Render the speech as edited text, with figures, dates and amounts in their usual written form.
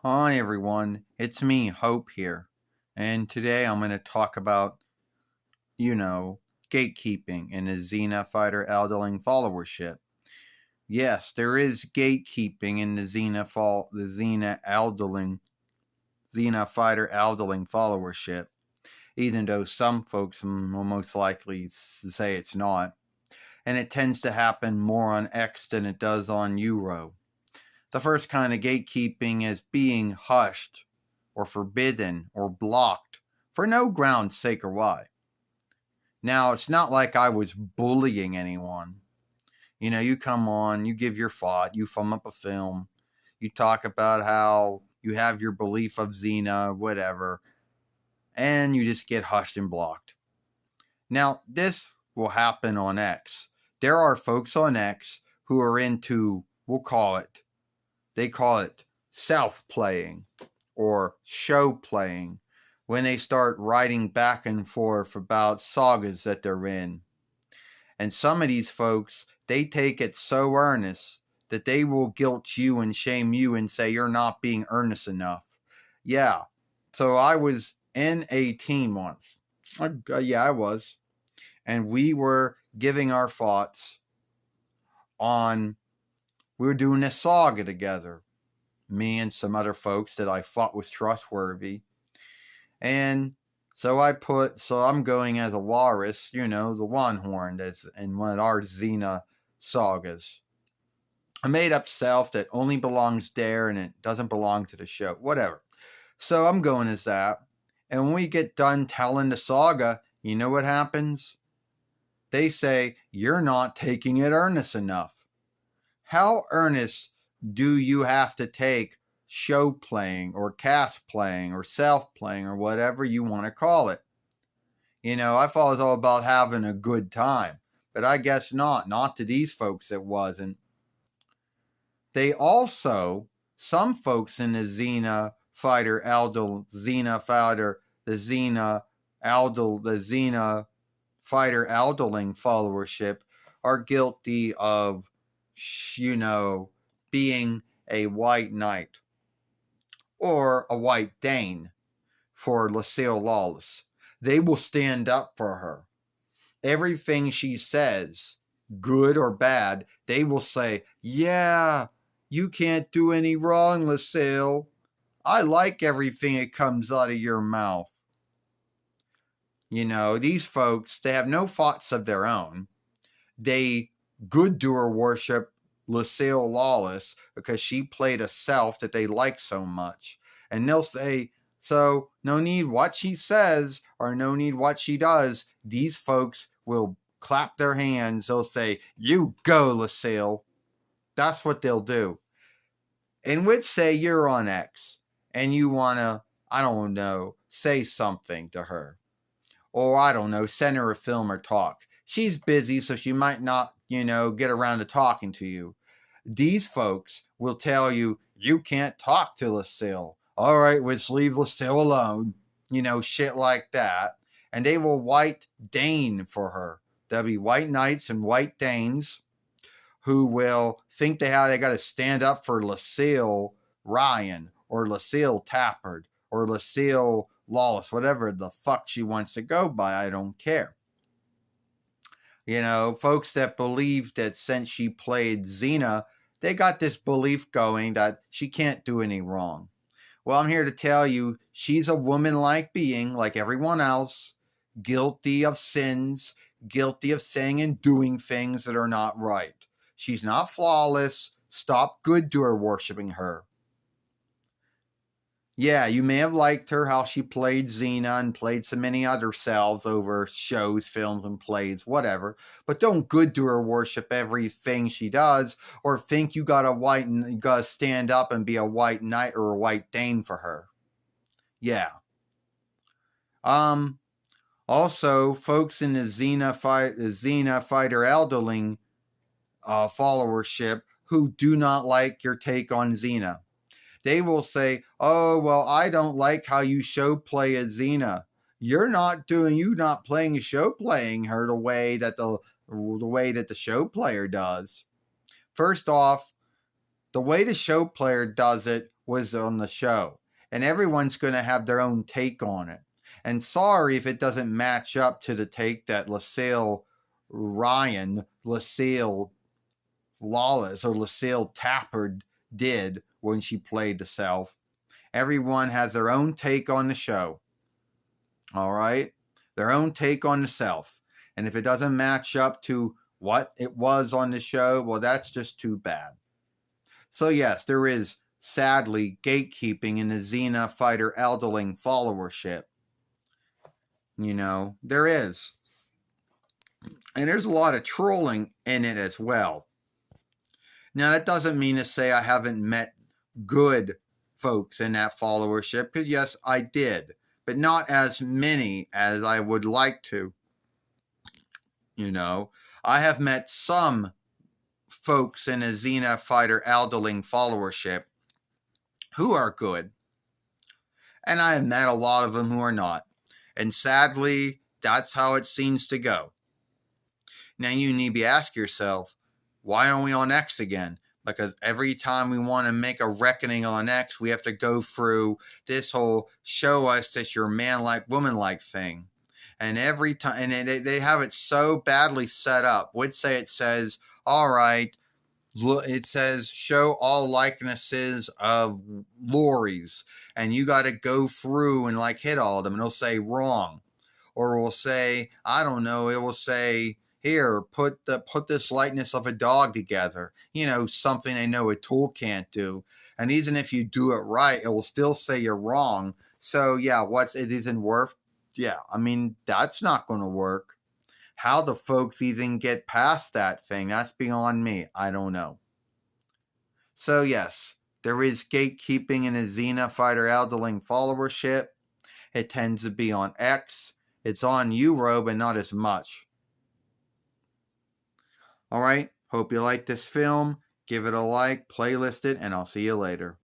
Hi everyone, it's me, Hope here. And today I'm going to talk about, gatekeeping in the Xena fighter Aldeling followership. Yes, there is gatekeeping in the Xena fighter Aldeling followership, even though some folks will most likely say it's not. And it tends to happen more on X than it does on Euro. The first kind of gatekeeping is being hushed or forbidden or blocked for no ground's sake or why. Now, it's not like I was bullying anyone. You come on, you give your thought, you film up a film, you talk about how you have your belief of Xena, whatever, and you just get hushed and blocked. Now, this will happen on X. There are folks on X who are into, they call it self-playing or show playing when they start writing back and forth about sagas that they're in. And some of these folks, they take it so earnest that they will guilt you and shame you and say you're not being earnest enough. Yeah. So I was in a team once. I was. And we were giving our thoughts on, we were doing a saga together. Me and some other folks that I thought was trustworthy. And so I'm going as a walrus, the one horn that's in one of our Xena sagas. A made up self that only belongs there and it doesn't belong to the show. Whatever. So I'm going as that. And when we get done telling the saga, you know what happens? They say, you're not taking it earnest enough. How earnest do you have to take show playing or cast playing or self playing or whatever you want to call it? I thought it was all about having a good time, but I guess not. Not to these folks, it wasn't. Some folks in the Xena fighter Aldeling followership are guilty of, being a white knight or a white Dane for Lucille Lawless. They will stand up for her. Everything she says, good or bad, they will say, yeah, you can't do any wrong, Lucille. I like everything that comes out of your mouth. These folks, they have no thoughts of their own. They good doer worship Lucille Lawless because she played a self that they like so much. And they'll say, so no need what she says or no need what she does. These folks will clap their hands. They'll say, you go, Lucille. That's what they'll do. In which, say you're on X and you want to, say something to her. Or, send her a film or talk. She's busy, so she might not, get around to talking to you. These folks will tell you, you can't talk to Lucille. All right, let's leave Lucille alone. Shit like that. And they will white Dane for her. There'll be white knights and white Danes who will think they got to stand up for Lucille Ryan or Lucille Tappard or Lucille Lawless, whatever the fuck she wants to go by. I don't care. Folks that believe that since she played Xena, they got this belief going that she can't do any wrong. Well, I'm here to tell you, she's a woman-like being, like everyone else, guilty of sins, guilty of saying and doing things that are not right. She's not flawless. Stop good doer worshiping her. Yeah, you may have liked her, how she played Xena and played so many other selves over shows, films, and plays, whatever. But don't good doer worship everything she does, or think you gotta stand up and be a white knight or a white Dane for her. Yeah. Also, folks in the Xena fighter Aldeling followership who do not like your take on Xena. They will say, oh, well, I don't like how you show play as Xena. You're not playing show playing her the way that the show player does. First off, the way the show player does it was on the show. And everyone's going to have their own take on it. And sorry if it doesn't match up to the take that LaSalle Lawless or LaSalle Tappard did when she played the South. Everyone has their own take on the show. All right? Their own take on the South. And if it doesn't match up to what it was on the show, well, that's just too bad. So yes, there is sadly gatekeeping in the Xena fighter elderling followership. You know, there is. And there's a lot of trolling in it as well. Now, that doesn't mean to say I haven't met good folks in that followership, because yes, I did, but not as many as I would like to. You know, I have met some folks in a Xena fighter elderling followership who are good, and I have met a lot of them who are not. And sadly, that's how it seems to go. Now you need to ask yourself, why aren't we on X again? Because every time we want to make a reckoning on X, we have to go through this whole show us that you're man-like, woman-like thing. And every time, and they have it so badly set up. Would say it says, all right, it says show all likenesses of lorries, and you got to go through and like hit all of them, and it'll say wrong. Or it will say, I don't know, it will say, here, put this likeness of a dog together. You know, something they know a tool can't do. And even if you do it right, it will still say you're wrong. So yeah, it isn't worth? Yeah, I mean, that's not going to work. How the folks even get past that thing, that's beyond me. I don't know. So yes, there is gatekeeping in a Xena fighter elderling followership. It tends to be on X. It's on Euro, but not as much. Alright, hope you like this film. Give it a like, playlist it, and I'll see you later.